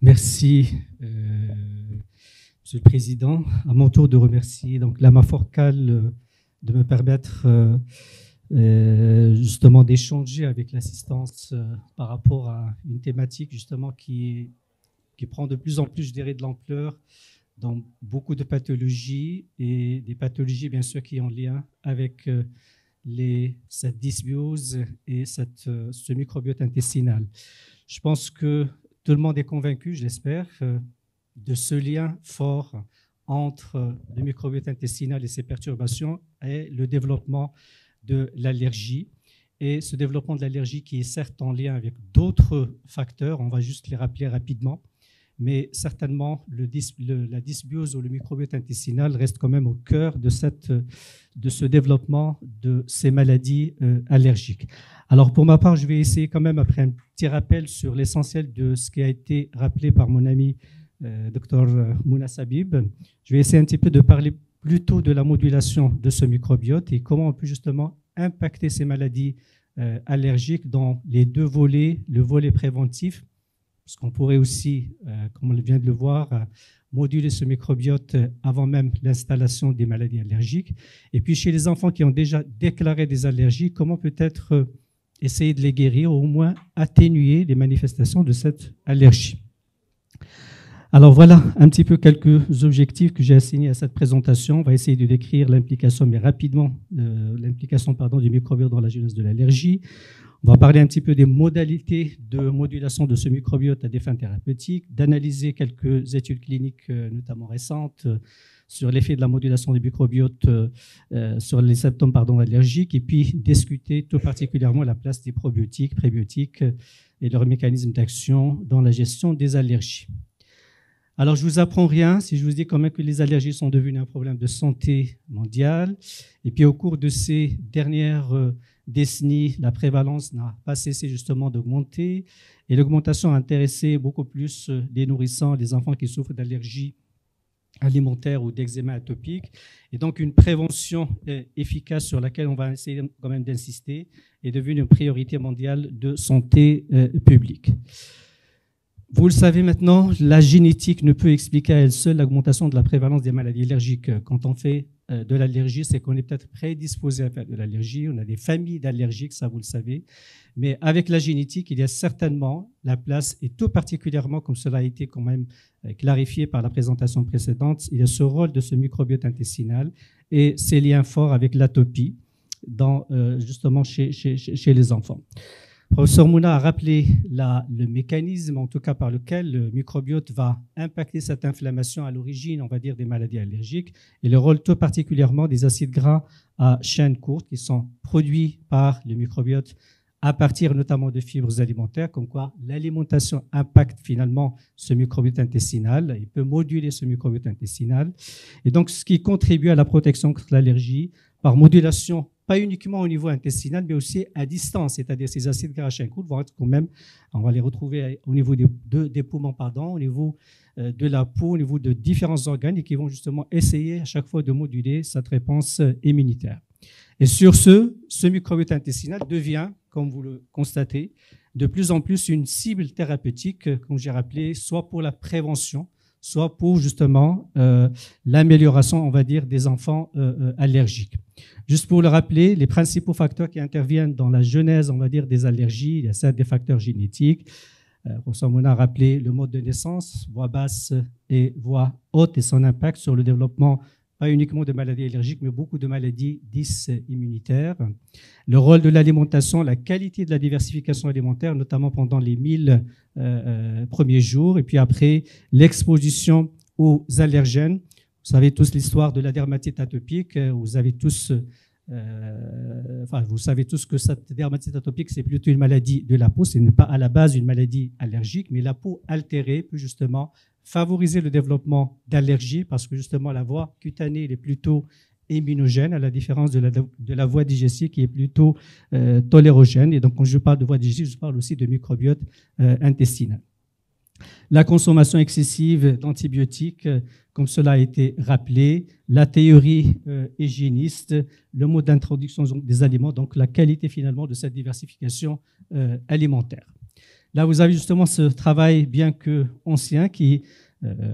Merci, Monsieur le Président. À mon tour de remercier donc Lama Forcal de me permettre justement d'échanger avec l'assistance par rapport à une thématique justement qui prend de plus en plus, je dirais, de l'ampleur dans beaucoup de pathologies et des pathologies bien sûr qui ont lien avec cette dysbiose et ce microbiote intestinal. Je pense que tout le monde est convaincu, je l'espère, de ce lien fort entre le microbiote intestinal et ses perturbations et le développement de l'allergie. Et ce développement de l'allergie qui est certes en lien avec d'autres facteurs, on va juste les rappeler rapidement, mais certainement la dysbiose ou le microbiote intestinal reste quand même au cœur de ce développement de ces maladies allergiques. Alors pour ma part, je vais essayer quand même, après un petit rappel sur l'essentiel de ce qui a été rappelé par mon ami Dr Mouna Sabib, je vais essayer un petit peu de parler plutôt de la modulation de ce microbiote et comment on peut justement impacter ces maladies allergiques dans les deux volets, le volet préventif, parce qu'on pourrait aussi, comme on vient de le voir, moduler ce microbiote avant même l'installation des maladies allergiques. Et puis chez les enfants qui ont déjà déclaré des allergies, comment peut-être essayer de les guérir ou au moins atténuer les manifestations de cette allergie. Alors voilà un petit peu quelques objectifs que j'ai assignés à cette présentation. On va essayer de décrire l'implication, mais rapidement, l'implication du microbiote dans la genèse de l'allergie. On va parler un petit peu des modalités de modulation de ce microbiote à des fins thérapeutiques, d'analyser quelques études cliniques, notamment récentes, sur l'effet de la modulation du microbiote sur les symptômes allergiques, et puis discuter tout particulièrement la place des probiotiques, prébiotiques et leur mécanisme d'action dans la gestion des allergies. Alors, je ne vous apprends rien si je vous dis quand même que les allergies sont devenues un problème de santé mondiale. Et puis, au cours de ces dernières décennies, la prévalence n'a pas cessé justement d'augmenter. Et l'augmentation a intéressé beaucoup plus les nourrissants, les enfants qui souffrent d'allergies alimentaires ou d'eczéma atopique. Et donc, une prévention efficace sur laquelle on va essayer quand même d'insister est devenue une priorité mondiale de santé publique. Vous le savez maintenant, la génétique ne peut expliquer à elle seule l'augmentation de la prévalence des maladies allergiques. Quand on fait de l'allergie, c'est qu'on est peut-être prédisposé à faire de l'allergie. On a des familles d'allergiques, ça vous le savez. Mais avec la génétique, il y a certainement la place, et tout particulièrement, comme cela a été quand même clarifié par la présentation précédente, il y a ce rôle de ce microbiote intestinal et ses liens forts avec l'atopie, justement chez les enfants. Professeur Mouna a rappelé le mécanisme, en tout cas par lequel le microbiote va impacter cette inflammation à l'origine, on va dire, des maladies allergiques, et le rôle tout particulièrement des acides gras à chaîne courte qui sont produits par le microbiote à partir notamment de fibres alimentaires, comme quoi l'alimentation impacte finalement ce microbiote intestinal, il peut moduler ce microbiote intestinal, et donc ce qui contribue à la protection contre l'allergie par modulation, pas uniquement au niveau intestinal, mais aussi à distance, c'est-à-dire ces acides gras à chaîne courte vont être quand même, on va les retrouver au niveau des poumons, au niveau de la peau, au niveau de différents organes et qui vont justement essayer à chaque fois de moduler cette réponse immunitaire. Et sur ce microbiote intestinal devient, comme vous le constatez, de plus en plus une cible thérapeutique, comme j'ai rappelé, soit pour la prévention, soit pour justement l'amélioration, on va dire, des enfants allergiques. Juste pour le rappeler, les principaux facteurs qui interviennent dans la genèse, on va dire, des allergies, il y a certes des facteurs génétiques. Professeur Mouna a rappelé le mode de naissance, voix basse et voix haute, et son impact sur le développement, pas uniquement de maladies allergiques, mais beaucoup de maladies immunitaires. Le rôle de l'alimentation, la qualité de la diversification alimentaire, notamment pendant les 1000 premiers jours, et puis après, l'exposition aux allergènes. Vous savez tous l'histoire de la dermatite atopique, vous savez tous que cette dermatite atopique, c'est plutôt une maladie de la peau, ce n'est pas à la base une maladie allergique, mais la peau altérée peut justement favoriser le développement d'allergies parce que justement la voie cutanée est plutôt immunogène à la différence de la voie digestive qui est plutôt tolérogène. Et donc quand je parle de voie digestive, je parle aussi de microbiote intestinal. La consommation excessive d'antibiotiques, comme cela a été rappelé, la théorie hygiéniste, le mode d'introduction des aliments, donc la qualité finalement de cette diversification alimentaire. Là, vous avez justement ce travail, bien que ancien, qui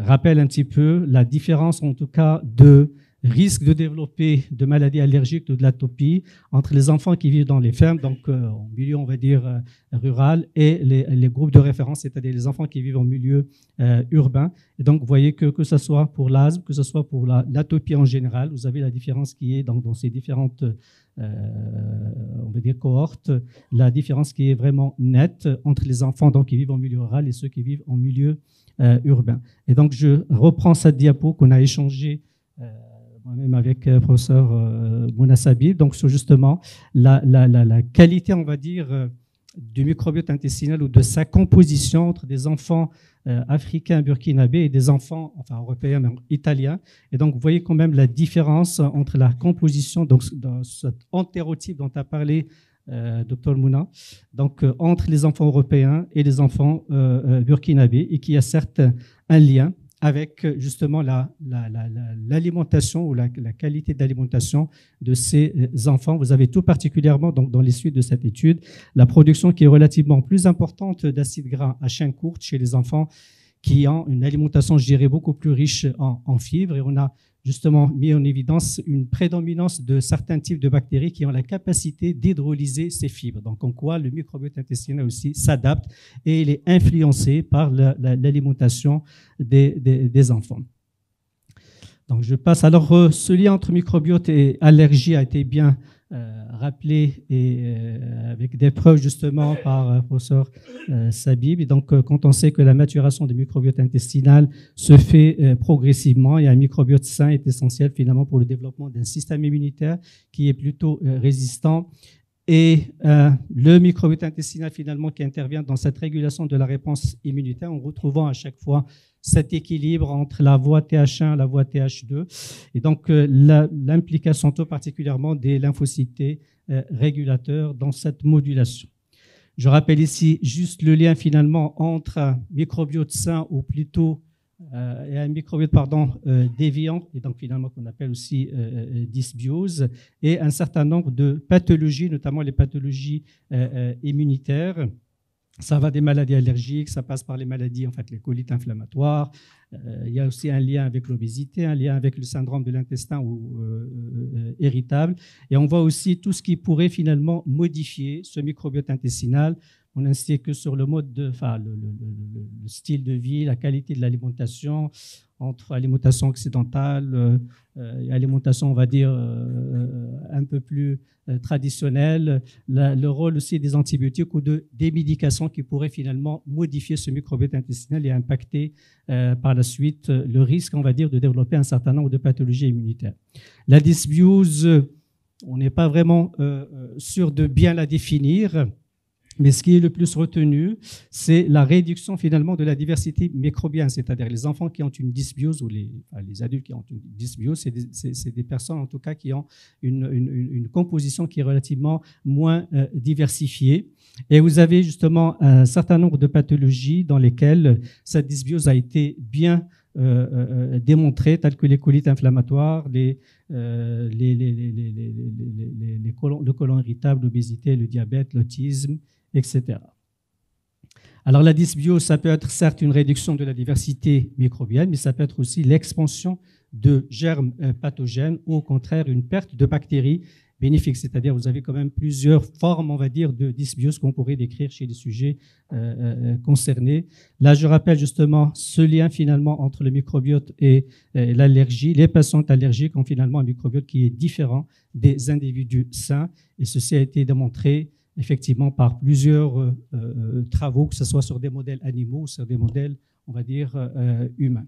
rappelle un petit peu la différence, en tout cas, de risque de développer de maladies allergiques ou de l'atopie entre les enfants qui vivent dans les fermes, donc en milieu, on va dire, rural, et les groupes de référence, c'est-à-dire les enfants qui vivent en milieu urbain. Et donc, vous voyez que ce soit pour l'asthme, que ce soit pour l'atopie en général, vous avez la différence qui est dans ces différentes on va dire cohortes, la différence qui est vraiment nette entre les enfants donc, qui vivent en milieu rural et ceux qui vivent en milieu urbain. Et donc, je reprends cette diapo qu'on a échangée moi-même avec le professeur Mouna Sabib, donc sur justement la qualité, on va dire, du microbiote intestinal ou de sa composition entre des enfants africains burkinabés et des enfants, enfin européens, mais italiens. Et donc, vous voyez quand même la différence entre la composition, donc dans cet entérotype dont a parlé Dr Mouna, donc entre les enfants européens et les enfants burkinabés, et qui a certes un lien avec justement l'alimentation ou la qualité d'alimentation de ces enfants. Vous avez tout particulièrement donc, dans les suites de cette étude la production qui est relativement plus importante d'acides gras à chaîne courte chez les enfants qui ont une alimentation, je dirais, beaucoup plus riche en fibres. Et on a justement mis en évidence une prédominance de certains types de bactéries qui ont la capacité d'hydrolyser ces fibres. Donc, en quoi le microbiote intestinal aussi s'adapte et il est influencé par l'alimentation des enfants. Donc, je passe. Alors, ce lien entre microbiote et allergie a été bien rappelé et avec des preuves justement par le professeur Sabib. Et donc, quand on sait que la maturation du microbiote intestinal se fait progressivement et un microbiote sain est essentiel finalement pour le développement d'un système immunitaire qui est plutôt résistant. Et le microbiote intestinal finalement qui intervient dans cette régulation de la réponse immunitaire en retrouvant à chaque fois cet équilibre entre la voie TH1 et la voie TH2 et donc l'implication tout particulièrement des lymphocytes T régulateurs dans cette modulation. Je rappelle ici juste le lien finalement entre un microbiote sain ou plutôt et un microbiote déviant, et donc finalement qu'on appelle aussi dysbiose, et un certain nombre de pathologies, notamment les pathologies immunitaires. Ça va des maladies allergiques, ça passe par les maladies, en fait, les colites inflammatoires. Il y a aussi un lien avec l'obésité, un lien avec le syndrome de l'intestin irritable. Et on voit aussi tout ce qui pourrait finalement modifier ce microbiote intestinal. On n'insiste que sur le mode le style de vie, la qualité de l'alimentation, entre alimentation occidentale et alimentation, on va dire, un peu plus traditionnelle, le rôle aussi des antibiotiques ou des médications qui pourraient finalement modifier ce microbiote intestinal et impacter par la suite le risque, on va dire, de développer un certain nombre de pathologies immunitaires. La dysbiose, on n'est pas vraiment sûr de bien la définir. Mais ce qui est le plus retenu, c'est la réduction finalement de la diversité microbienne, c'est-à-dire les enfants qui ont une dysbiose ou les adultes qui ont une dysbiose, c'est des personnes en tout cas qui ont une composition qui est relativement moins diversifiée. Et vous avez justement un certain nombre de pathologies dans lesquelles cette dysbiose a été bien démontrées, telles que les colites inflammatoires, le côlon irritable, l'obésité, le diabète, l'autisme, etc. Alors la dysbiose, ça peut être certes une réduction de la diversité microbienne, mais ça peut être aussi l'expansion de germes pathogènes ou au contraire une perte de bactéries bénéfiques, c'est-à-dire vous avez quand même plusieurs formes, on va dire, de dysbiose qu'on pourrait décrire chez les sujets concernés. Là, je rappelle justement ce lien finalement entre le microbiote et l'allergie. Les patients allergiques ont finalement un microbiote qui est différent des individus sains et ceci a été démontré effectivement par plusieurs travaux, que ce soit sur des modèles animaux ou sur des modèles, on va dire, humains.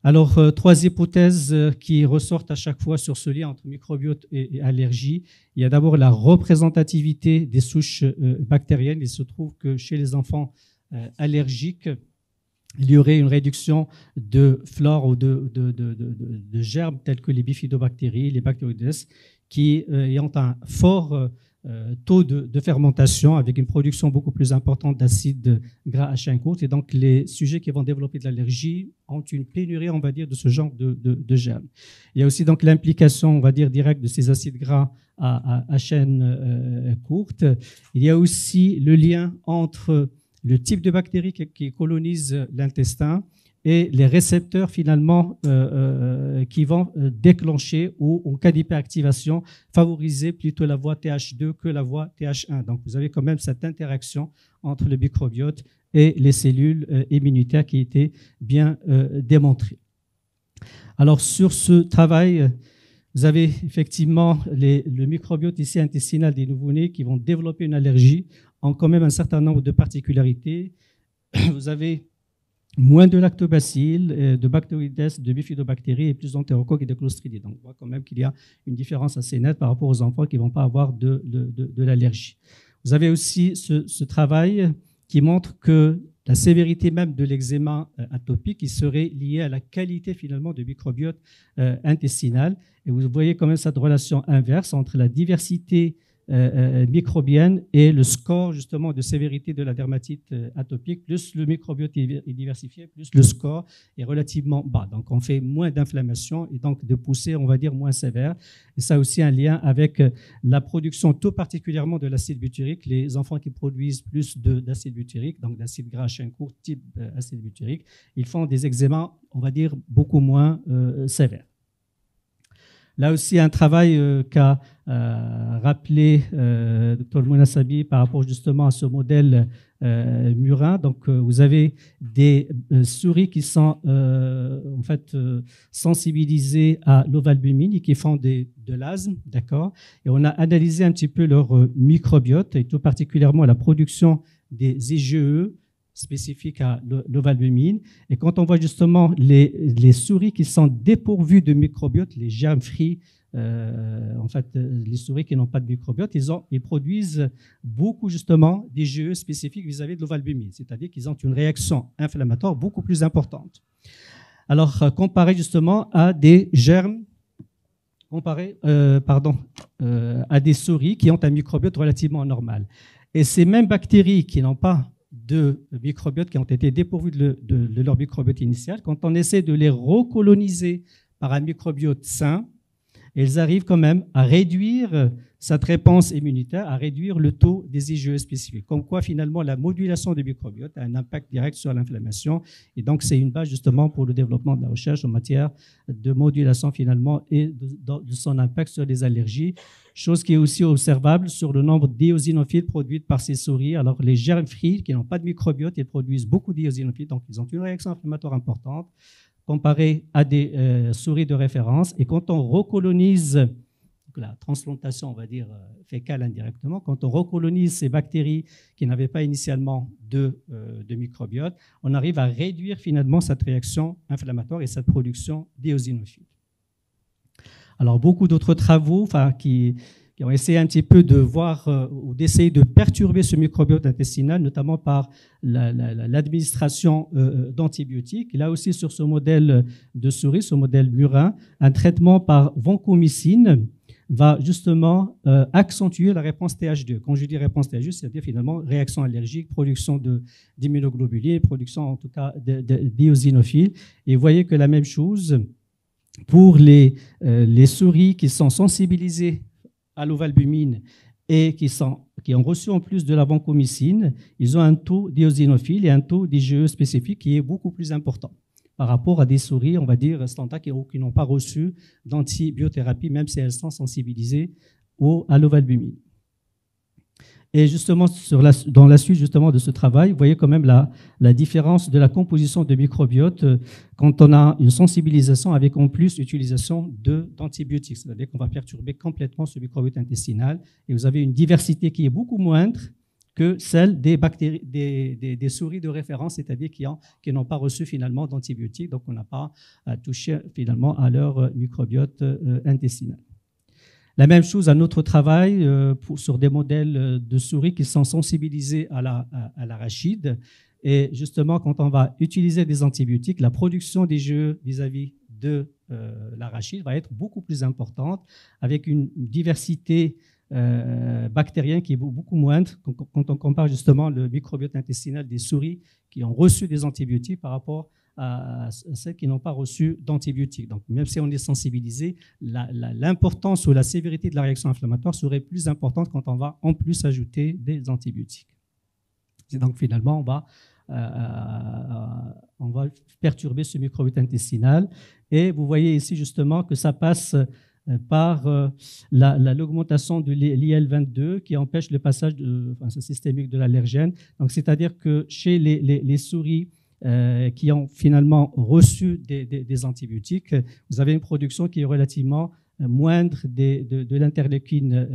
Alors, trois hypothèses qui ressortent à chaque fois sur ce lien entre microbiote et allergie. Il y a d'abord la représentativité des souches bactériennes. Il se trouve que chez les enfants allergiques, il y aurait une réduction de flore ou de germes tels que les bifidobactéries, les bactéroïdes, qui ayant un fort taux de fermentation avec une production beaucoup plus importante d'acides gras à chaîne courte. Et donc, les sujets qui vont développer de l'allergie ont une pénurie, on va dire, de ce genre de germes. Il y a aussi donc l'implication, on va dire, directe de ces acides gras à chaîne courte. Il y a aussi le lien entre le type de bactéries qui colonisent l'intestin et les récepteurs finalement qui vont déclencher ou en cas d'hyperactivation favoriser plutôt la voie TH2 que la voie TH1. Donc vous avez quand même cette interaction entre le microbiote et les cellules immunitaires qui était bien démontrée. Alors sur ce travail, vous avez effectivement le microbiote ici intestinal des nouveau-nés qui vont développer une allergie en quand même un certain nombre de particularités. Vous avez moins de lactobacilles, de bactéroïdes, de bifidobactéries et plus d'entérocoques et de clostridies. Donc on voit quand même qu'il y a une différence assez nette par rapport aux enfants qui ne vont pas avoir de l'allergie. Vous avez aussi ce travail qui montre que la sévérité même de l'eczéma atopique qui serait liée à la qualité finalement du microbiote intestinal. Et vous voyez quand même cette relation inverse entre la diversité microbienne et le score justement de sévérité de la dermatite atopique, plus le microbiote est diversifié, plus le score est relativement bas. Donc on fait moins d'inflammation et donc de poussée, on va dire, moins sévère. Et ça a aussi un lien avec la production tout particulièrement de l'acide butyrique. Les enfants qui produisent plus d'acide butyrique, donc d'acide gras à chaîne courte type acide butyrique, ils font des eczémas, on va dire, beaucoup moins sévères. Là aussi, un travail qu'a rappelé Dr Mounasabi par rapport justement à ce modèle murin. Donc, vous avez des souris qui sont en fait sensibilisées à l'ovalbumine et qui font de l'asthme, d'accord. Et on a analysé un petit peu leur microbiote et tout particulièrement la production des IgE spécifiques à l'ovalbumine. Et quand on voit justement les souris qui sont dépourvues de microbiote, les germ-free, en fait, les souris qui n'ont pas de microbiote, ils produisent beaucoup justement d'IgE spécifiques vis-à-vis de l'ovalbumine, c'est-à-dire qu'ils ont une réaction inflammatoire beaucoup plus importante. Alors, comparé justement à des germes, à des souris qui ont un microbiote relativement normal. Et ces mêmes bactéries qui n'ont pas de microbiotes, qui ont été dépourvus de leur microbiote initial, quand on essaie de les recoloniser par un microbiote sain, elles arrivent quand même à réduire cette réponse immunitaire, à réduire le taux des IgE spécifiques. Comme quoi, finalement, la modulation du microbiote a un impact direct sur l'inflammation. Et donc, c'est une base justement pour le développement de la recherche en matière de modulation finalement et de son impact sur les allergies. Chose qui est aussi observable sur le nombre d'éosinophiles produites par ces souris. Alors, les germ-free qui n'ont pas de microbiote, ils produisent beaucoup d'éosinophiles, donc ils ont une réaction inflammatoire importante comparé à des souris de référence. Et quand on recolonise la transplantation, on va dire, fécale indirectement, quand on recolonise ces bactéries qui n'avaient pas initialement de microbiote, on arrive à réduire finalement cette réaction inflammatoire et cette production d'éosinophiles. Alors, beaucoup d'autres travaux qui ont essayé un petit peu de voir ou d'essayer de perturber ce microbiote intestinal, notamment par l'administration d'antibiotiques. Là aussi, sur ce modèle de souris, ce modèle murin, un traitement par vancomycine va justement accentuer la réponse TH2. Quand je dis réponse TH2, c'est-à-dire finalement réaction allergique, production d'immunoglobulines, production en tout cas d'éosinophiles. Et vous voyez que la même chose pour les souris qui sont sensibilisées à l'ovalbumine et qui ont reçu en plus de la vancomycine, ils ont un taux d'éosinophiles et un taux d'IgE spécifique qui est beaucoup plus important par rapport à des souris, on va dire, standards qui n'ont pas reçu d'antibiothérapie, même si elles sont sensibilisées à l'ovalbumine. Et justement, dans la suite justement de ce travail, vous voyez quand même la différence de la composition de microbiote quand on a une sensibilisation avec en plus l'utilisation d'antibiotiques. C'est-à-dire qu'on va perturber complètement ce microbiote intestinal et vous avez une diversité qui est beaucoup moindre que celle des bactéries, des souris de référence, c'est-à-dire qui n'ont pas reçu finalement d'antibiotiques, donc on n'a pas touché finalement à leur microbiote intestinal. La même chose, un autre travail sur des modèles de souris qui sont sensibilisés à l'arachide. Et justement, quand on va utiliser des antibiotiques, la production d'IgE vis-à-vis de l'arachide va être beaucoup plus importante, avec une diversité bactérienne qui est beaucoup moindre quand on compare justement le microbiote intestinal des souris qui ont reçu des antibiotiques par rapport à celles qui n'ont pas reçu d'antibiotiques. Donc, même si on est sensibilisé, l'importance ou la sévérité de la réaction inflammatoire serait plus importante quand on va en plus ajouter des antibiotiques. Et donc finalement, on va perturber ce microbiote intestinal. Et vous voyez ici justement que ça passe par l'augmentation de l'IL-22 qui empêche le passage systémique de l'allergène. Donc, c'est-à-dire que chez les souris qui ont finalement reçu des antibiotiques, vous avez une production qui est relativement moindre de l'interleukine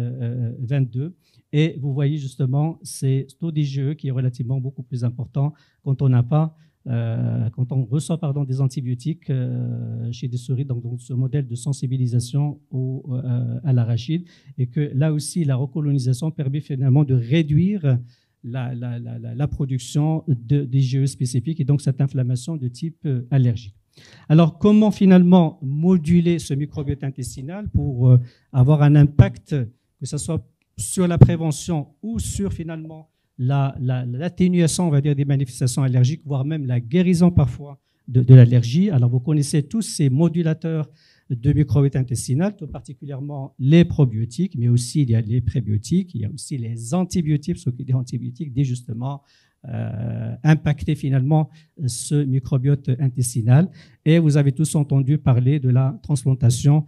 22. Et vous voyez justement ces taux d'IgE qui est relativement beaucoup plus important quand on n'a pas quand on reçoit des antibiotiques chez des souris, donc ce modèle de sensibilisation à l'arachide, et que là aussi la recolonisation permet finalement de réduire la production d'IgE spécifiques et donc cette inflammation de type allergique. Alors, comment finalement moduler ce microbiote intestinal pour avoir un impact, que ce soit sur la prévention ou sur finalement l'atténuation, on va dire, des manifestations allergiques, voire même la guérison parfois de l'allergie. Alors, vous connaissez tous ces modulateurs de microbiote intestinal, tout particulièrement les probiotiques, mais aussi il y a les prébiotiques, il y a aussi les antibiotiques, ce qui est des antibiotiques dit justement impacter finalement ce microbiote intestinal. Et vous avez tous entendu parler de la transplantation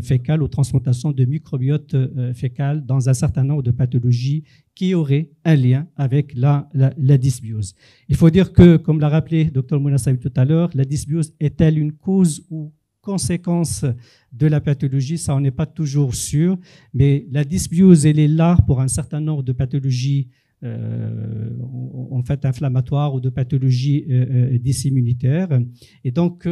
fécale ou transplantation de microbiote fécal dans un certain nombre de pathologies qui auraient un lien avec la dysbiose. Il faut dire que, comme l'a rappelé Dr Mounassaoui tout à l'heure, la dysbiose est-elle une cause ou conséquence de la pathologie? Ça, on n'est pas toujours sûr, mais la dysbiose, elle est là pour un certain nombre de pathologies en fait inflammatoires ou de pathologies dysimmunitaires. Et donc,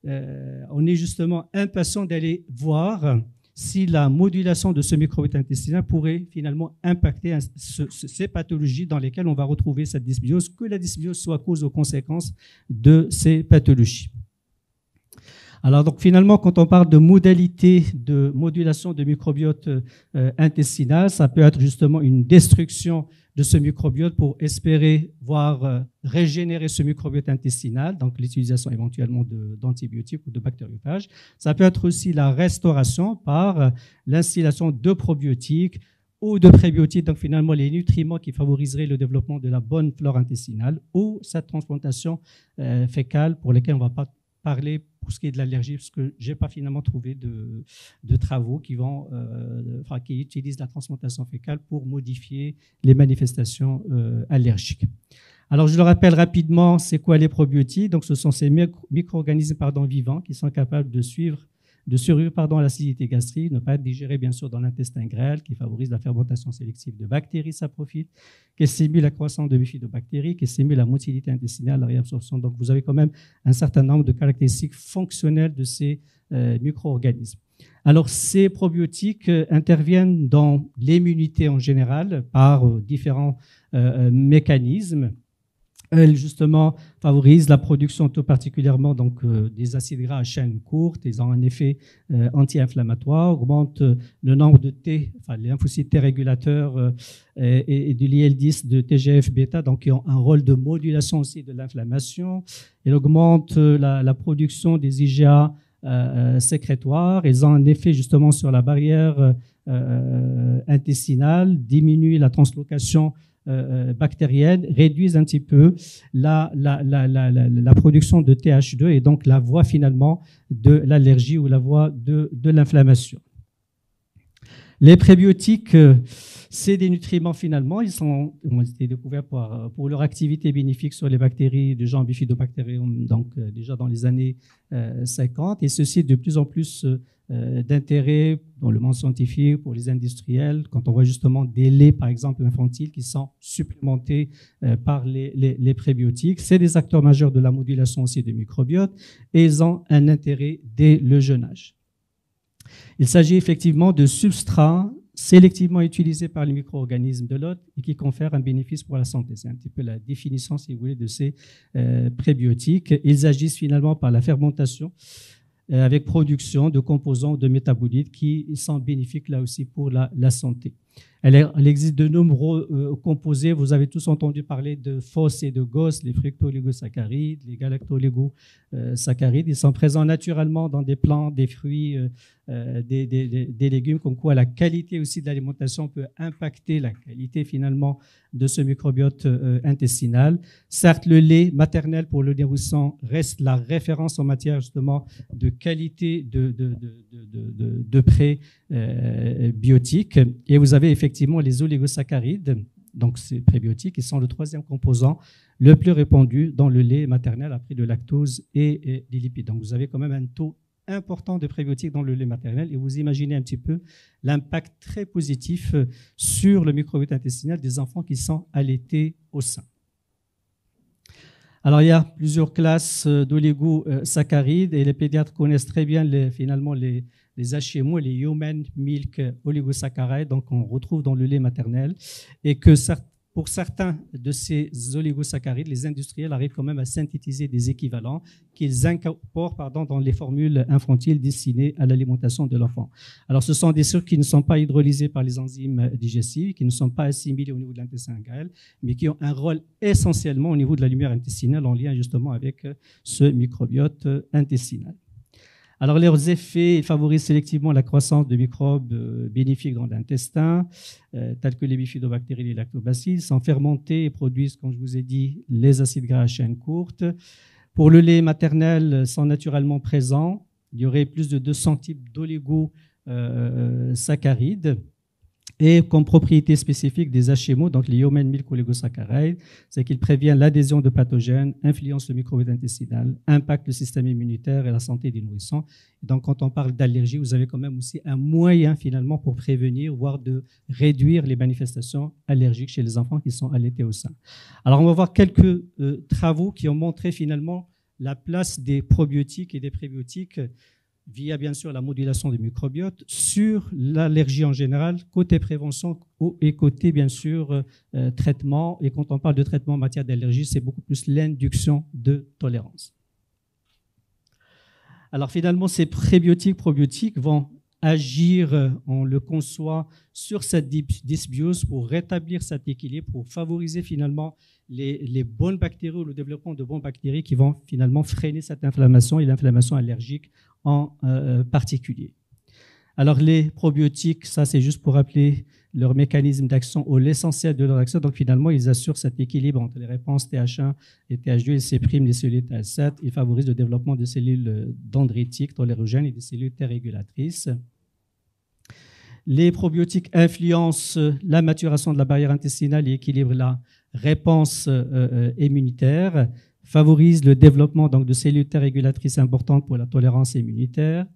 on est justement impatient d'aller voir si la modulation de ce microbiote intestinal pourrait finalement impacter ces pathologies dans lesquelles on va retrouver cette dysbiose, que la dysbiose soit cause ou conséquence de ces pathologies. Alors donc finalement, quand on parle de modalité de modulation de microbiote intestinal, ça peut être justement une destruction de ce microbiote pour espérer voir régénérer ce microbiote intestinal, donc l'utilisation éventuellement d'antibiotiques ou de bactériophages. Ça peut être aussi la restauration par l'instillation de probiotiques ou de prébiotiques, donc finalement les nutriments qui favoriseraient le développement de la bonne flore intestinale, ou cette transplantation fécale pour lesquelles on ne va pas parler pour ce qui est de l'allergie, parce que je n'ai pas finalement trouvé de travaux qui utilisent la transplantation fécale pour modifier les manifestations allergiques. Alors, je le rappelle rapidement, c'est quoi les probiotiques? Donc, ce sont ces micro-organismes vivants qui sont capables de survivre à l'acidité gastrique, ne pas être digérés bien sûr dans l'intestin grêle, qui favorise la fermentation sélective de bactéries saprophytes, qui stimule la croissance de bifidobactéries, qui stimule la motilité intestinale, la réabsorption. Donc vous avez quand même un certain nombre de caractéristiques fonctionnelles de ces micro-organismes. Alors ces probiotiques interviennent dans l'immunité en général par différents mécanismes. Elle, justement, favorise la production tout particulièrement des acides gras à chaîne courte. Ils ont un effet anti-inflammatoire, augmente le nombre de les lymphocytes T régulateurs et de l'IL-10 de TGF-bêta, donc qui ont un rôle de modulation aussi de l'inflammation. Elle augmente la production des IgA sécrétoires. Ils ont un effet justement sur la barrière intestinale, diminue la translocation bactériennes, réduisent un petit peu la production de TH2 et donc la voie finalement de l'allergie ou la voie de l'inflammation. Les prébiotiques, c'est des nutriments finalement, ils ont été découverts pour leur activité bénéfique sur les bactéries de genre Bifidobacterium, donc déjà dans les années 50, et ceci de plus en plus d'intérêt dans le monde scientifique, pour les industriels, quand on voit justement des laits, par exemple, infantiles qui sont supplémentés par les prébiotiques. C'est des acteurs majeurs de la modulation aussi des microbiotes et ils ont un intérêt dès le jeune âge. Il s'agit effectivement de substrats sélectivement utilisés par les micro-organismes de l'hôte et qui confèrent un bénéfice pour la santé. C'est un petit peu la définition, si vous voulez, de ces prébiotiques. Ils agissent finalement par la fermentation avec production de composants de métabolites qui sont bénéfiques là aussi pour la santé. Elle existe de nombreux composés. Vous avez tous entendu parler de FOS et de GOS, les fructo-oligosaccharides, les galacto-oligosaccharides. Ils sont présents naturellement dans des plantes, des fruits, des légumes, comme quoi la qualité aussi de l'alimentation peut impacter la qualité finalement de ce microbiote intestinal. Certes, le lait maternel pour le nourrisson reste la référence en matière justement de qualité de prébiotiques. Et vous avez effectivement les oligosaccharides, donc ces prébiotiques, qui sont le troisième composant le plus répandu dans le lait maternel après le lactose et les lipides. Donc vous avez quand même un taux important de prébiotiques dans le lait maternel et vous imaginez un petit peu l'impact très positif sur le microbiote intestinal des enfants qui sont allaités au sein. Alors, il y a plusieurs classes d'oligosaccharides et les pédiatres connaissent très bien finalement les HMO, les Human Milk Oligosaccharides, donc on retrouve dans le lait maternel, et que pour certains de ces oligosaccharides, les industriels arrivent quand même à synthétiser des équivalents qu'ils incorporent dans les formules infantiles destinées à l'alimentation de l'enfant. Alors, ce sont des sucres qui ne sont pas hydrolysés par les enzymes digestifs, qui ne sont pas assimilés au niveau de l'intestin grêle, mais qui ont un rôle essentiellement au niveau de la lumière intestinale en lien justement avec ce microbiote intestinal. Alors, leurs effets favorisent sélectivement la croissance de microbes bénéfiques dans l'intestin, tels que les bifidobactéries et les lactobacilles, sont fermentés et produisent, comme je vous ai dit, les acides gras à chaîne courte. Pour le lait maternel, sont naturellement présents. Il y aurait plus de 200 types d'oligosaccharides. Et comme propriété spécifique des HMO, donc les Human Milk Oligosaccharides, c'est qu'ils préviennent l'adhésion de pathogènes, influencent le microbiote intestinal, impactent le système immunitaire et la santé des nourrissons. Et donc, quand on parle d'allergie, vous avez quand même aussi un moyen finalement pour prévenir, voire de réduire les manifestations allergiques chez les enfants qui sont allaités au sein. Alors, on va voir quelques travaux qui ont montré finalement la place des probiotiques et des prébiotiques via bien sûr la modulation du microbiote sur l'allergie en général, côté prévention et côté bien sûr traitement. Et quand on parle de traitement en matière d'allergie, c'est beaucoup plus l'induction de tolérance. Alors finalement, ces prébiotiques, probiotiques vont agir, on le conçoit, sur cette dysbiose pour rétablir cet équilibre, pour favoriser finalement les bonnes bactéries ou le développement de bonnes bactéries qui vont finalement freiner cette inflammation et l'inflammation allergique en particulier. Alors les probiotiques, ça c'est juste pour rappeler leur mécanisme d'action ou l'essentiel de leur action. Donc finalement, ils assurent cet équilibre entre les réponses TH1 et TH2, ils suppriment les cellules TH7, ils favorisent le développement de cellules dendritiques, tolérogènes et des cellules T régulatrices. Les probiotiques influencent la maturation de la barrière intestinale et équilibrent la réponse immunitaire, favorisent le développement donc, de cellules T régulatrices importantes pour la tolérance immunitaire.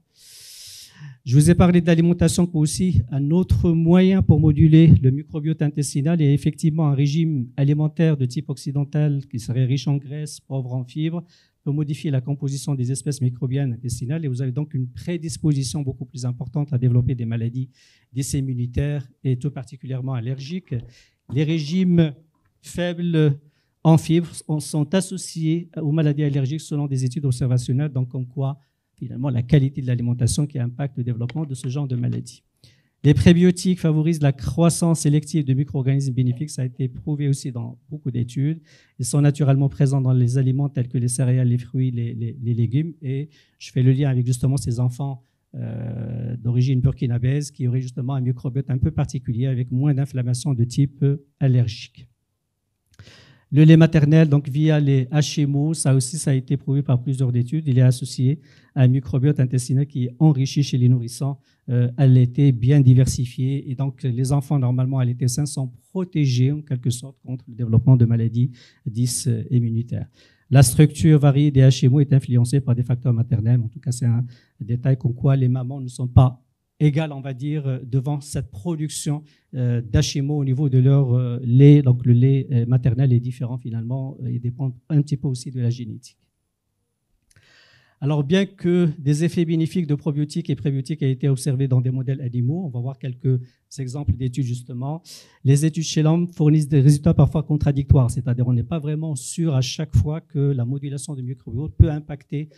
Je vous ai parlé d'alimentation comme aussi un autre moyen pour moduler le microbiote intestinal et effectivement un régime alimentaire de type occidental qui serait riche en graisse, pauvre en fibres, peut modifier la composition des espèces microbiennes intestinales et vous avez donc une prédisposition beaucoup plus importante à développer des maladies immunitaires et tout particulièrement allergiques. Les régimes faibles en fibres sont associés aux maladies allergiques selon des études observationnelles, donc comme quoi finalement la qualité de l'alimentation qui impacte le développement de ce genre de maladies. Les prébiotiques favorisent la croissance sélective de micro-organismes bénéfiques, ça a été prouvé aussi dans beaucoup d'études. Ils sont naturellement présents dans les aliments tels que les céréales, les fruits, les légumes. Et je fais le lien avec justement ces enfants d'origine burkinabèse qui auraient justement un microbiote un peu particulier avec moins d'inflammation de type allergique. Le lait maternel, donc via les HMO, ça aussi, ça a été prouvé par plusieurs études. Il est associé à un microbiote intestinal qui est enrichi chez les nourrissons allaités, bien diversifié. Et donc, les enfants normalement allaités sains sont protégés en quelque sorte contre le développement de maladies immunitaires. La structure variée des HMO est influencée par des facteurs maternels. En tout cas, c'est un détail comme quoi les mamans ne sont pas égales, on va dire, devant cette production d'HMO au niveau de leur lait. Donc, le lait maternel est différent finalement et dépend un petit peu aussi de la génétique. Alors, bien que des effets bénéfiques de probiotiques et prébiotiques aient été observés dans des modèles animaux, on va voir quelques exemples d'études justement. Les études chez l'homme fournissent des résultats parfois contradictoires, c'est-à-dire on n'est pas vraiment sûr à chaque fois que la modulation du microbiote peut impacter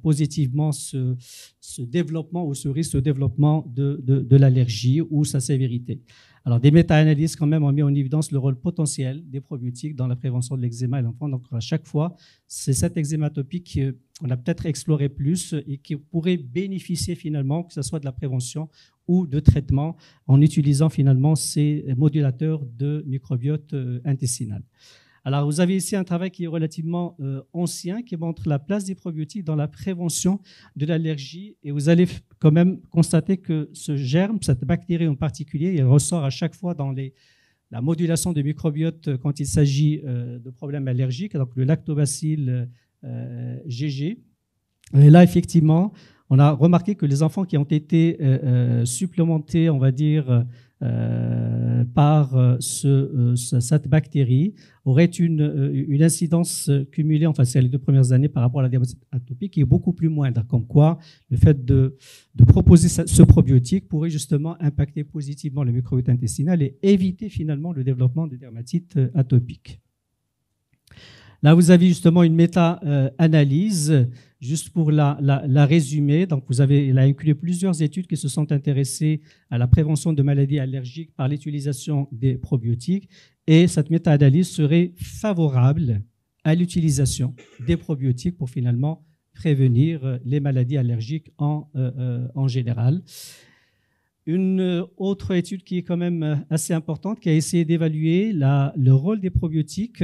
positivement ce développement ou ce risque de développement de l'allergie ou sa sévérité. Alors, des méta-analyses quand même ont mis en évidence le rôle potentiel des probiotiques dans la prévention de l'eczéma à l'enfant. Donc, à chaque fois, c'est cet eczéma atopique qu'on a peut-être exploré plus et qui pourrait bénéficier finalement, que ce soit de la prévention ou de traitement, en utilisant finalement ces modulateurs de microbiote intestinal. Alors, vous avez ici un travail qui est relativement ancien, qui montre la place des probiotiques dans la prévention de l'allergie. Et vous allez quand même constater que ce germe, cette bactérie en particulier, il ressort à chaque fois dans la modulation de microbiote quand il s'agit de problèmes allergiques, donc le lactobacille GG. Et là, effectivement, on a remarqué que les enfants qui ont été supplémentés, on va dire, par cette bactérie auraient une incidence cumulée, enfin c'est les 2 premières années par rapport à la dermatite atopique, qui est beaucoup plus moindre. Comme quoi, le fait de proposer ce probiotique pourrait justement impacter positivement le microbiote intestinal et éviter finalement le développement de dermatite atopique. Là, vous avez justement une méta-analyse, juste pour la résumer. Donc, elle a inclus plusieurs études qui se sont intéressées à la prévention de maladies allergiques par l'utilisation des probiotiques. Et cette méta-analyse serait favorable à l'utilisation des probiotiques pour finalement prévenir les maladies allergiques en général. Une autre étude qui est quand même assez importante, qui a essayé d'évaluer le rôle des probiotiques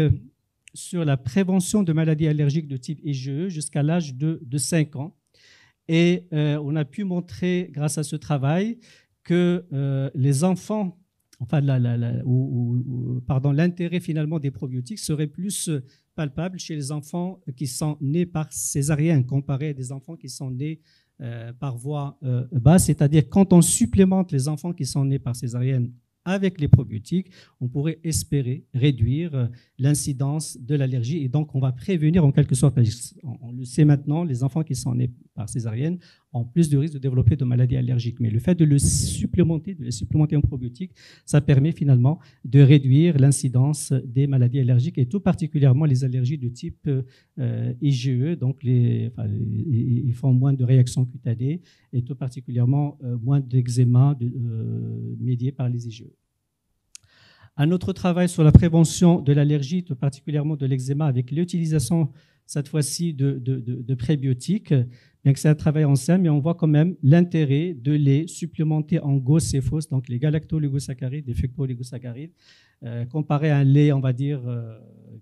sur la prévention de maladies allergiques de type IgE jusqu'à l'âge de 5 ans. Et on a pu montrer, grâce à ce travail, que les enfants, enfin, l'intérêt finalement des probiotiques serait plus palpable chez les enfants qui sont nés par césarienne, comparé à des enfants qui sont nés par voie basse. C'est-à-dire, quand on supplémente les enfants qui sont nés par césarienne avec les probiotiques, on pourrait espérer réduire l'incidence de l'allergie et donc on va prévenir en quelque sorte, on le sait maintenant, les enfants qui sont nés par césarienne ont plus de risques de développer de maladies allergiques. Mais le fait de les supplémenter en probiotiques, ça permet finalement de réduire l'incidence des maladies allergiques et tout particulièrement les allergies de type IgE, donc ils font moins de réactions cutanées et tout particulièrement moins d'eczéma médié par les IgE. Un autre travail sur la prévention de l'allergie, tout particulièrement de l'eczéma, avec l'utilisation cette fois-ci de prébiotiques. Bien que c'est un travail ancien, mais on voit quand même l'intérêt de les supplémenter en GOS et FOS, donc les galacto-oligosaccharides, les fructo-oligosaccharides, comparé à un lait, on va dire,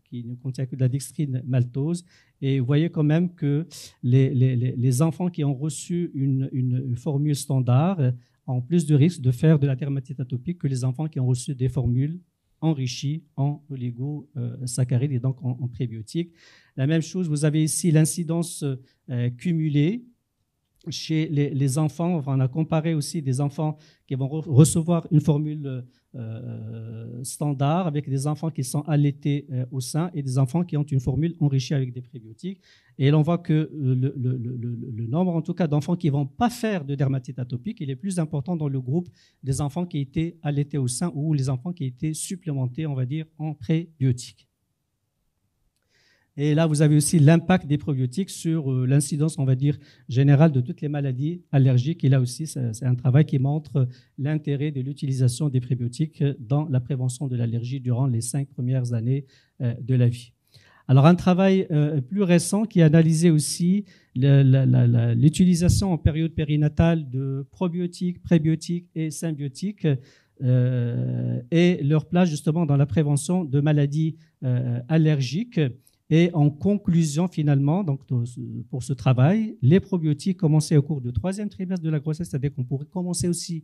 qui ne contient que de la dextrine maltose. Et vous voyez quand même que les enfants qui ont reçu une formule standard ont plus de risques de faire de la dermatite atopique que les enfants qui ont reçu des formules enrichies en oligosaccharides et donc en prébiotiques. La même chose, vous avez ici l'incidence cumulée chez les enfants. Enfin, on a comparé aussi des enfants qui vont recevoir une formule standard avec des enfants qui sont allaités au sein et des enfants qui ont une formule enrichie avec des prébiotiques. Et l'on voit que le nombre, en tout cas, d'enfants qui ne vont pas faire de dermatite atopique, il est plus important dans le groupe des enfants qui étaient allaités au sein ou les enfants qui étaient supplémentés, on va dire, en prébiotiques. Et là, vous avez aussi l'impact des probiotiques sur l'incidence, on va dire, générale de toutes les maladies allergiques. Et là aussi, c'est un travail qui montre l'intérêt de l'utilisation des prébiotiques dans la prévention de l'allergie durant les 5 premières années de la vie. Alors, un travail plus récent qui a analysé aussi l'utilisation en période périnatale de probiotiques, prébiotiques et symbiotiques et leur place justement dans la prévention de maladies allergiques. Et en conclusion, finalement, donc, pour ce travail, les probiotiques commençaient au cours du 3e trimestre de la grossesse, c'est-à-dire qu'on pourrait commencer aussi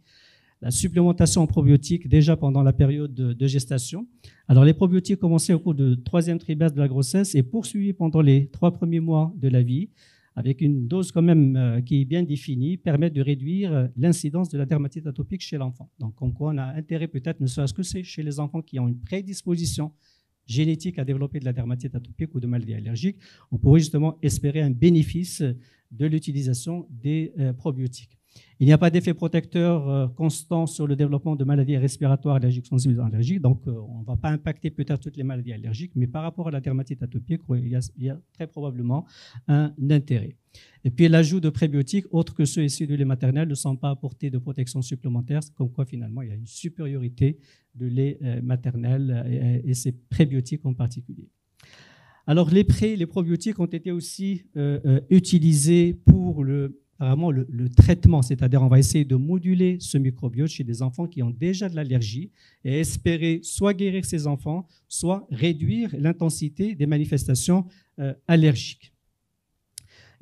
la supplémentation en probiotiques déjà pendant la période de gestation. Alors, les probiotiques commençaient au cours du 3e trimestre de la grossesse et poursuivis pendant les 3 premiers mois de la vie, avec une dose quand même qui est bien définie, permettent de réduire l'incidence de la dermatite atopique chez l'enfant. Donc, comme quoi on a intérêt peut-être, ne serait-ce que c'est chez les enfants qui ont une prédisposition génétique à développer de la dermatite atopique ou de maladies allergiques, on pourrait justement espérer un bénéfice de l'utilisation des probiotiques. Il n'y a pas d'effet protecteur constant sur le développement de maladies respiratoires allergiques sensibles allergiques, donc on ne va pas impacter peut-être toutes les maladies allergiques, mais par rapport à la dermatite atopique, il y a très probablement un intérêt. Et puis l'ajout de prébiotiques, autres que ceux issus du lait maternel, ne sont pas apportés de protection supplémentaire, comme quoi finalement il y a une supériorité de lait maternel et ces prébiotiques en particulier. Alors les probiotiques ont été aussi utilisés pour apparemment le traitement, c'est-à-dire on va essayer de moduler ce microbiote chez des enfants qui ont déjà de l'allergie et espérer soit guérir ces enfants, soit réduire l'intensité des manifestations allergiques.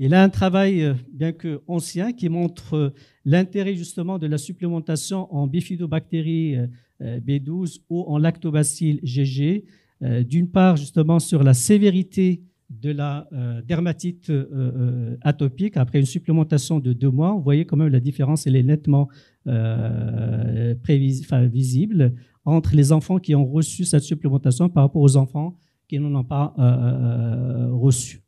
Il y a un travail, bien que ancien, qui montre l'intérêt justement de la supplémentation en bifidobactéries B12 ou en lactobacilles GG, d'une part justement sur la sévérité de la dermatite atopique après une supplémentation de 2 mois. Vous voyez quand même la différence, elle est nettement visible entre les enfants qui ont reçu cette supplémentation par rapport aux enfants qui n'en ont pas reçu.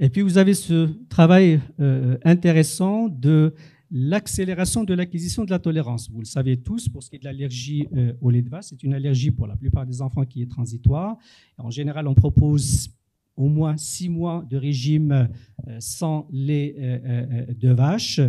Et puis vous avez ce travail intéressant de l'accélération de l'acquisition de la tolérance. Vous le savez tous, pour ce qui est de l'allergie au lait de vache, c'est une allergie pour la plupart des enfants qui est transitoire. En général, on propose au moins 6 mois de régime sans lait de vache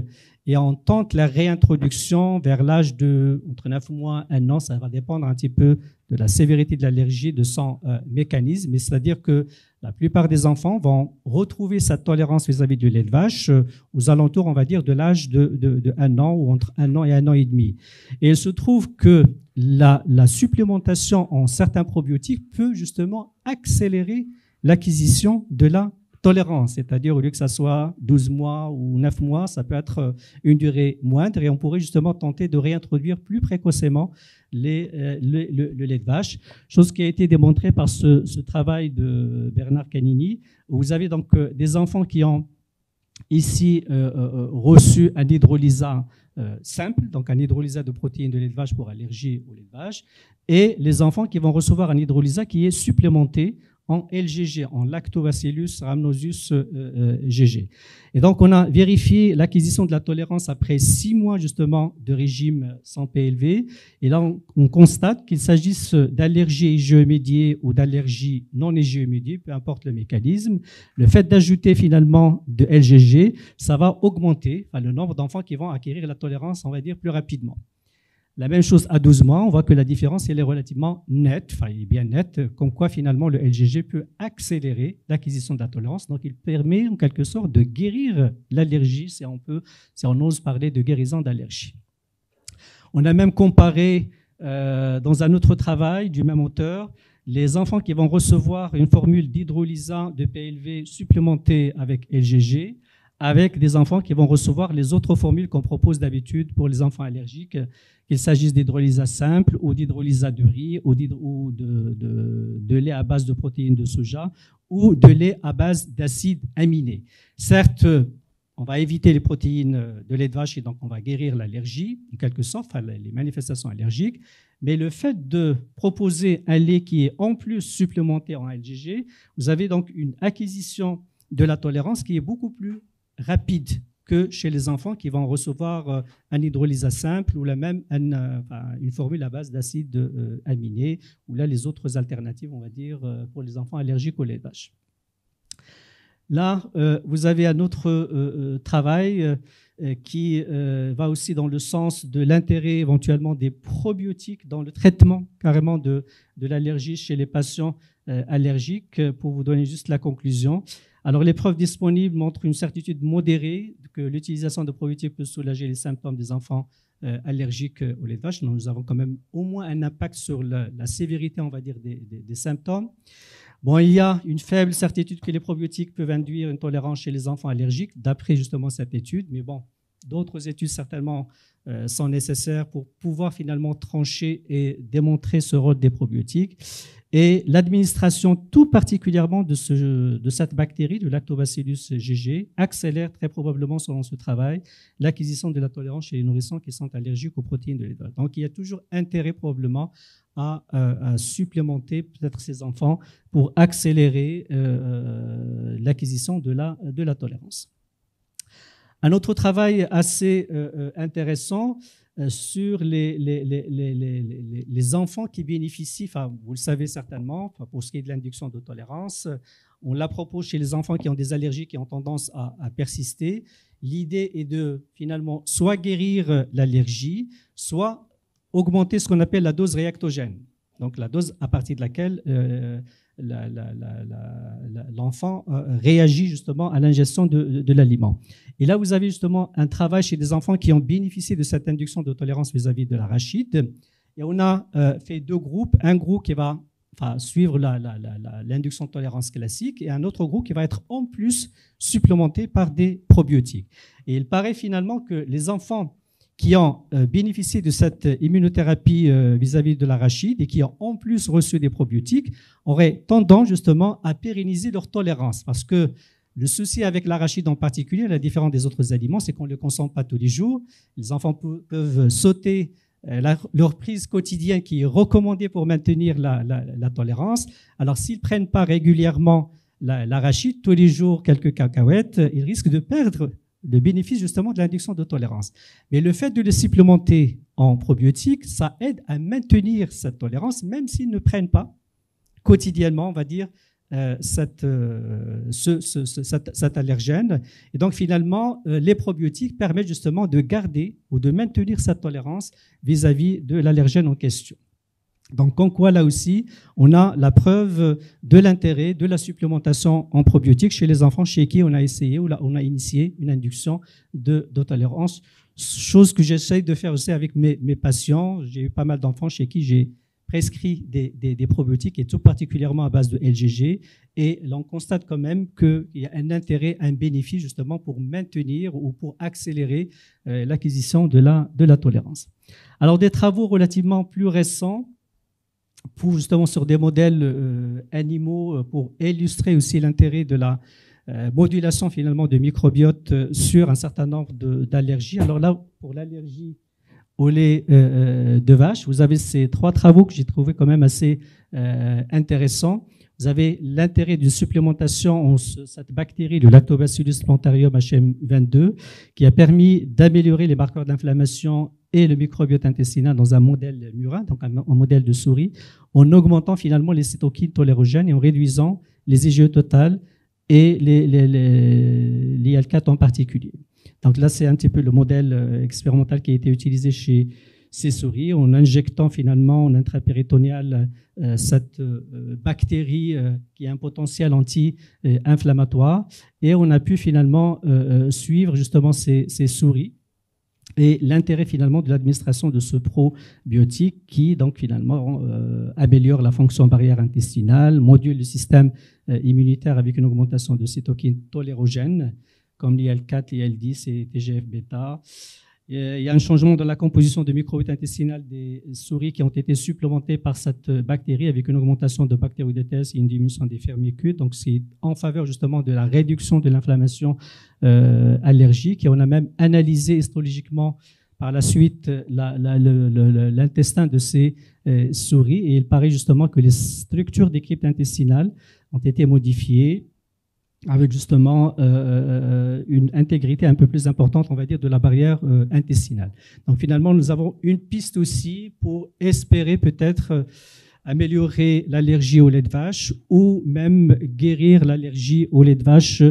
et on tente la réintroduction vers l'âge de entre 9 mois et 1 an. Ça va dépendre un petit peu de la sévérité de l'allergie, de son mécanisme, c'est-à-dire que la plupart des enfants vont retrouver sa tolérance vis-à-vis du lait de vache aux alentours, on va dire, de l'âge de 1 an ou entre 1 an et 1 an et demi. Et il se trouve que la supplémentation en certains probiotiques peut justement accélérer l'acquisition de la tolérance, c'est-à-dire au lieu que ça soit 12 mois ou 9 mois, ça peut être une durée moindre et on pourrait justement tenter de réintroduire plus précocement le lait de vache, chose qui a été démontrée par ce travail de Bernard Canini, où vous avez donc des enfants qui ont ici reçu un hydrolysat simple, donc un hydrolysat de protéines de lait de vache pour allergie au lait de vache, et les enfants qui vont recevoir un hydrolysat qui est supplémenté en LGG, en Lactobacillus rhamnosus GG. Et donc, on a vérifié l'acquisition de la tolérance après 6 mois, justement, de régime sans PLV. Et là, on constate qu'il s'agisse d'allergie IgE-médiée ou d'allergie non IgE-médiée, peu importe le mécanisme. Le fait d'ajouter finalement de LGG, ça va augmenter le nombre d'enfants qui vont acquérir la tolérance, on va dire, plus rapidement. La même chose à 12 mois, on voit que la différence elle est relativement nette, enfin elle est bien nette, comme quoi finalement le LGG peut accélérer l'acquisition de la tolérance, donc il permet en quelque sorte de guérir l'allergie, si on ose parler de guérison d'allergie. On a même comparé dans un autre travail du même auteur, les enfants qui vont recevoir une formule d'hydrolysat de PLV supplémentée avec LGG, avec des enfants qui vont recevoir les autres formules qu'on propose d'habitude pour les enfants allergiques, qu'il s'agisse d'hydrolysat simple ou d'hydrolysat de riz ou de lait à base de protéines de soja ou de lait à base d'acides aminés. Certes, on va éviter les protéines de lait de vache et donc on va guérir l'allergie, en quelque sorte, les manifestations allergiques, mais le fait de proposer un lait qui est en plus supplémenté en LGG, vous avez donc une acquisition de la tolérance qui est beaucoup plus rapide que chez les enfants qui vont recevoir un hydrolysat simple ou même une formule à base d'acides aminés ou là les autres alternatives, on va dire, pour les enfants allergiques au lait de vache. Là, vous avez un autre travail qui va aussi dans le sens de l'intérêt éventuellement des probiotiques dans le traitement carrément de l'allergie chez les patients allergiques. Pour vous donner juste la conclusion, alors les preuves disponibles montrent une certitude modérée que l'utilisation de probiotiques peut soulager les symptômes des enfants allergiques au lait de vache. Donc, nous avons quand même au moins un impact sur la sévérité, on va dire, des symptômes. Bon, il y a une faible certitude que les probiotiques peuvent induire une tolérance chez les enfants allergiques, d'après justement cette étude. Mais bon, d'autres études certainement sont nécessaires pour pouvoir finalement trancher et démontrer ce rôle des probiotiques. Et l'administration tout particulièrement de cette bactérie, de Lactobacillus GG, accélère très probablement, selon ce travail, l'acquisition de la tolérance chez les nourrissons qui sont allergiques aux protéines de lait de vache. Donc, il y a toujours intérêt probablement à supplémenter peut-être ces enfants pour accélérer l'acquisition de la tolérance. Un autre travail assez intéressant sur les enfants qui bénéficient, enfin, vous le savez certainement, pour ce qui est de l'induction de tolérance, On la propose chez les enfants qui ont des allergies qui ont tendance à persister. L'idée est de finalement soit guérir l'allergie, soit augmenter ce qu'on appelle la dose réactogène. Donc la dose à partir de laquelle l'enfant réagit justement à l'ingestion de l'aliment. Et là, vous avez justement un travail chez des enfants qui ont bénéficié de cette induction de tolérance vis-à-vis de l'arachide. Et on a fait deux groupes. Un groupe qui va suivre l'induction de tolérance classique et un autre groupe qui va être en plus supplémenté par des probiotiques. Et il paraît finalement que les enfants qui ont bénéficié de cette immunothérapie vis-à-vis de l'arachide et qui ont en plus reçu des probiotiques auraient tendance justement à pérenniser leur tolérance. Parce que le souci avec l'arachide en particulier, à la différence des autres aliments, c'est qu'on ne le consomme pas tous les jours. Les enfants peuvent sauter leur prise quotidienne qui est recommandée pour maintenir la tolérance. Alors, s'ils ne prennent pas régulièrement l'arachide, tous les jours quelques cacahuètes, ils risquent de perdre le bénéfice justement de l'induction de tolérance. Mais le fait de le supplémenter en probiotiques, ça aide à maintenir cette tolérance, même s'ils ne prennent pas quotidiennement, on va dire, cet allergène. Et donc finalement, les probiotiques permettent justement de garder ou de maintenir cette tolérance vis-à-vis de l'allergène en question. Donc, en quoi, là aussi, on a la preuve de l'intérêt de la supplémentation en probiotiques chez les enfants chez qui on a essayé ou on a initié une induction de tolérance, chose que j'essaye de faire aussi avec mes patients. J'ai eu pas mal d'enfants chez qui j'ai prescrit des probiotiques et tout particulièrement à base de LGG. Et là, on constate quand même qu'il y a un intérêt, un bénéfice justement pour maintenir ou pour accélérer l'acquisition de la tolérance. Alors, des travaux relativement plus récents, pour justement sur des modèles animaux pour illustrer aussi l'intérêt de la modulation finalement de microbiote sur un certain nombre d'allergies. Alors là, pour l'allergie au lait de vache, vous avez ces trois travaux que j'ai trouvé quand même assez intéressants. Vous avez l'intérêt d'une supplémentation en cette bactérie, le Lactobacillus plantarium HM22, qui a permis d'améliorer les marqueurs d'inflammation et le microbiote intestinal dans un modèle murin, donc un modèle de souris, en augmentant finalement les cytokines tolérogènes et en réduisant les IgE totales et les IL-4 en particulier. Donc là, c'est un petit peu le modèle expérimental qui a été utilisé chez ces souris, en injectant finalement en intrapéritonéal cette bactérie qui a un potentiel anti-inflammatoire. Et on a pu finalement suivre justement ces souris et l'intérêt finalement de l'administration de ce probiotique qui donc finalement améliore la fonction barrière intestinale, module le système immunitaire avec une augmentation de cytokines tolérogènes comme l'IL-4, l'IL-10 et TGF-bêta. Il y a un changement dans la composition de microbiote intestinal des souris qui ont été supplémentées par cette bactérie avec une augmentation de bactéroïdèse et une diminution des firmicutes. Donc, c'est en faveur justement de la réduction de l'inflammation allergique. Et on a même analysé histologiquement par la suite l'intestin de ces souris. Et il paraît justement que les structures des cryptes intestinales ont été modifiées avec justement une intégrité un peu plus importante, on va dire, de la barrière intestinale. Donc finalement, nous avons une piste aussi pour espérer peut-être améliorer l'allergie au lait de vache ou même guérir l'allergie au lait de vache,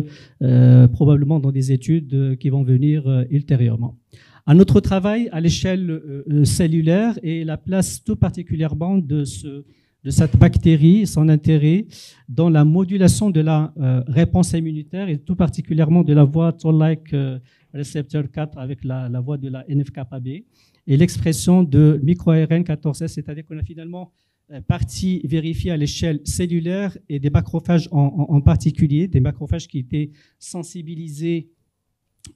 probablement dans des études qui vont venir ultérieurement. Un autre travail à l'échelle cellulaire et la place tout particulièrement de cette bactérie, son intérêt dans la modulation de la réponse immunitaire et tout particulièrement de la voie Toll-like receptor 4 avec la voie de la NF-κB et l'expression de micro-ARN 14S, c'est-à-dire qu'on a finalement partie vérifiée à l'échelle cellulaire et des macrophages en particulier, des macrophages qui étaient sensibilisés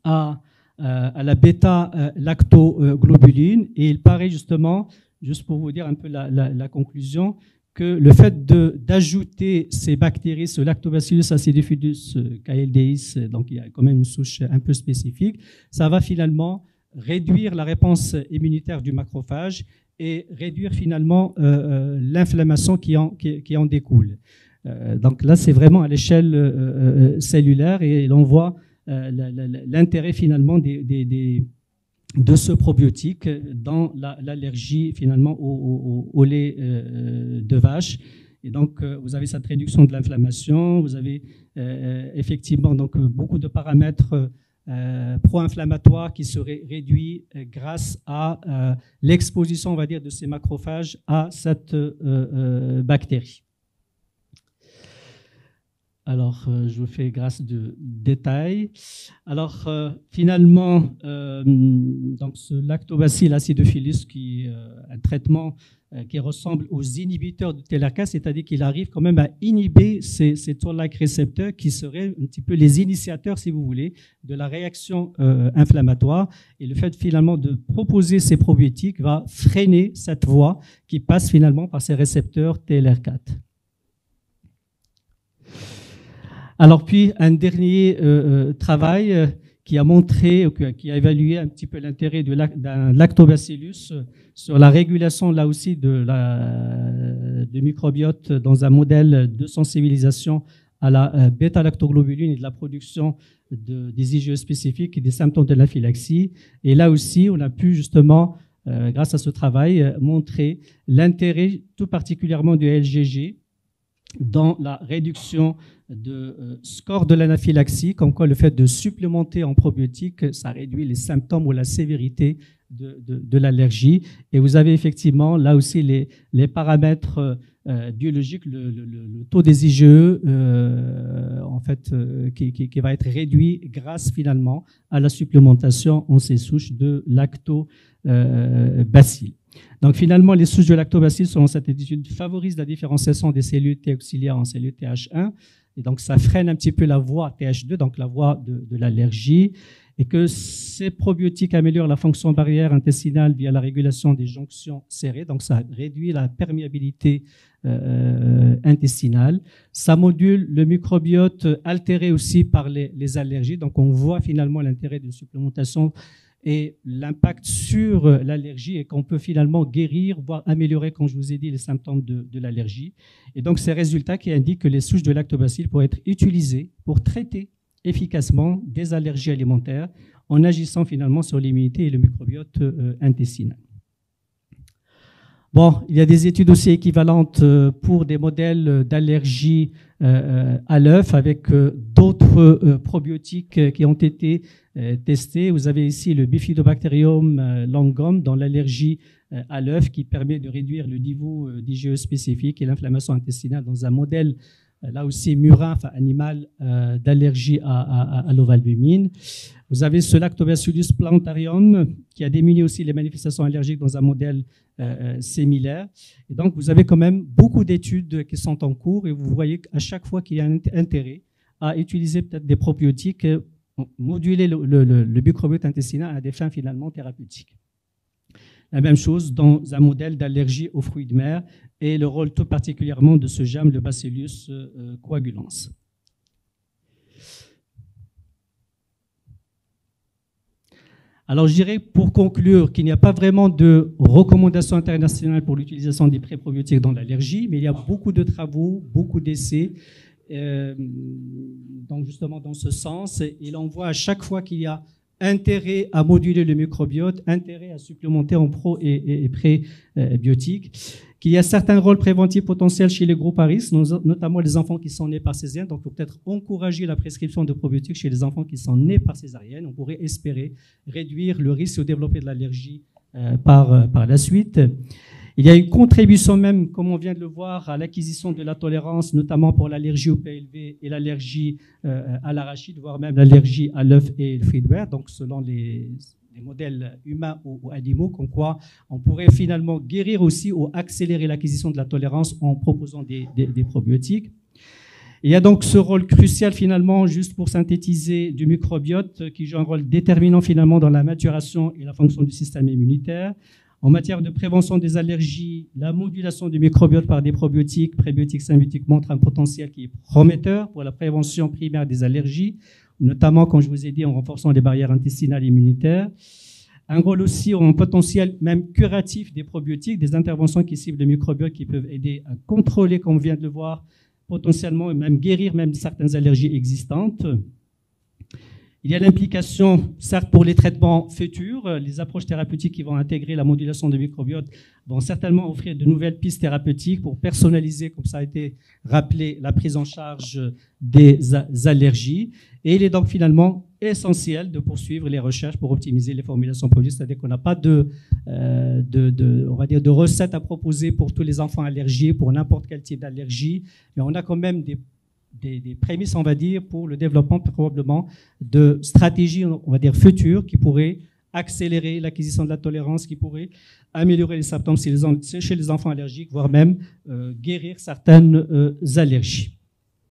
à la bêta-lactoglobuline et il paraît justement, juste pour vous dire un peu la conclusion, que le fait d'ajouter ces bactéries, ce Lactobacillus acidifidus KLDis, donc il y a quand même une souche un peu spécifique, ça va finalement réduire la réponse immunitaire du macrophage et réduire finalement l'inflammation qui en découle. Donc là, c'est vraiment à l'échelle cellulaire et l'on voit l'intérêt finalement de ce probiotique dans l'allergie finalement au lait de vache Et donc, vous avez cette réduction de l'inflammation, vous avez effectivement donc, beaucoup de paramètres pro-inflammatoires qui seraient réduits grâce à l'exposition, on va dire, de ces macrophages à cette bactérie. Alors, je vous fais grâce de détails. Alors, finalement, donc ce lactobacille acidophilus, qui est un traitement qui ressemble aux inhibiteurs de TLR4, c'est-à-dire qu'il arrive quand même à inhiber ces toll-like récepteurs qui seraient un petit peu les initiateurs, si vous voulez, de la réaction inflammatoire. Et le fait finalement de proposer ces probiotiques va freiner cette voie qui passe finalement par ces récepteurs TLR4. Alors puis, un dernier travail qui a montré, qui a évalué un petit peu l'intérêt d'un lactobacillus sur la régulation, là aussi, du microbiote dans un modèle de sensibilisation à la bêta-lactoglobuline et de la production des IgE spécifiques et des symptômes de l'anaphylaxie. Et là aussi, on a pu justement, grâce à ce travail, montrer l'intérêt tout particulièrement du LGG dans la réduction de score de l'anaphylaxie, comme quoi le fait de supplémenter en probiotiques, ça réduit les symptômes ou la sévérité de l'allergie. Et vous avez effectivement là aussi les paramètres biologiques, le taux des IgE en fait, qui va être réduit grâce finalement à la supplémentation en ces souches de lactobacilles. Donc finalement, les souches de lactobacilles, selon cette étude, favorisent la différenciation des cellules T auxiliaires en cellules TH1, et donc ça freine un petit peu la voie TH2, donc la voie de l'allergie, et que ces probiotiques améliorent la fonction barrière intestinale via la régulation des jonctions serrées, donc ça réduit la perméabilité intestinale. Ça module le microbiote altéré aussi par les allergies, donc on voit finalement l'intérêt d'une supplémentation et l'impact sur l'allergie et qu'on peut finalement guérir, voire améliorer, comme je vous ai dit, les symptômes de l'allergie. Et donc, ces résultats qui indiquent que les souches de lactobacilles pourraient être utilisées pour traiter efficacement des allergies alimentaires en agissant finalement sur l'immunité et le microbiote intestinal. Bon, il y a des études aussi équivalentes pour des modèles d'allergie à l'œuf avec d'autres probiotiques qui ont été testés. Vous avez ici le Bifidobacterium longum dans l'allergie à l'œuf qui permet de réduire le niveau d'IgE spécifique et l'inflammation intestinale dans un modèle là aussi murin, enfin animal, d'allergie à l'ovalbumine. Vous avez ce Lactobacillus plantarium qui a diminué aussi les manifestations allergiques dans un modèle similaire. Et donc, vous avez quand même beaucoup d'études qui sont en cours et vous voyez qu'à chaque fois qu'il y a un intérêt à utiliser peut-être des probiotiques, moduler le microbiote intestinal à des fins finalement thérapeutiques. La même chose dans un modèle d'allergie aux fruits de mer et le rôle tout particulièrement de ce germe, le Bacillus coagulans. Alors, je dirais pour conclure qu'il n'y a pas vraiment de recommandations internationales pour l'utilisation des préprobiotiques dans l'allergie, mais il y a beaucoup de travaux, beaucoup d'essais, donc justement dans ce sens. Et l'on voit à chaque fois qu'il y a intérêt à moduler le microbiote, intérêt à supplémenter en pro et prébiotiques, qu'il y a certains rôles préventifs potentiels chez les groupes à risque, notamment les enfants qui sont nés par césarienne. Donc, il faut peut-être encourager la prescription de probiotiques chez les enfants qui sont nés par césarienne. On pourrait espérer réduire le risque de développer de l'allergie par la suite. Il y a une contribution même, comme on vient de le voir, à l'acquisition de la tolérance, notamment pour l'allergie au PLV et l'allergie à l'arachide, voire même l'allergie à l'œuf et le fruit de mer, donc selon les modèles humains ou animaux, comme quoi on pourrait finalement guérir aussi ou accélérer l'acquisition de la tolérance en proposant des probiotiques. Il y a donc ce rôle crucial finalement, juste pour synthétiser, du microbiote qui joue un rôle déterminant finalement dans la maturation et la fonction du système immunitaire. En matière de prévention des allergies, la modulation du microbiote par des probiotiques, prébiotiques, symbiotiques montre un potentiel qui est prometteur pour la prévention primaire des allergies, notamment, comme je vous ai dit, en renforçant les barrières intestinales et immunitaires. Un rôle aussi en potentiel même curatif des probiotiques, des interventions qui ciblent le microbiote qui peuvent aider à contrôler, comme on vient de le voir, potentiellement et même guérir même certaines allergies existantes. Il y a l'implication, certes, pour les traitements futurs, les approches thérapeutiques qui vont intégrer la modulation de microbiote vont certainement offrir de nouvelles pistes thérapeutiques pour personnaliser, comme ça a été rappelé, la prise en charge des allergies. Et il est donc finalement essentiel de poursuivre les recherches pour optimiser les formulations produits, c'est-à-dire qu'on n'a pas on va dire de recettes à proposer pour tous les enfants allergiques, pour n'importe quel type d'allergie, mais on a quand même des prémices, on va dire, pour le développement probablement de stratégies, on va dire, futures qui pourraient accélérer l'acquisition de la tolérance, qui pourraient améliorer les symptômes chez les enfants allergiques, voire même guérir certaines allergies.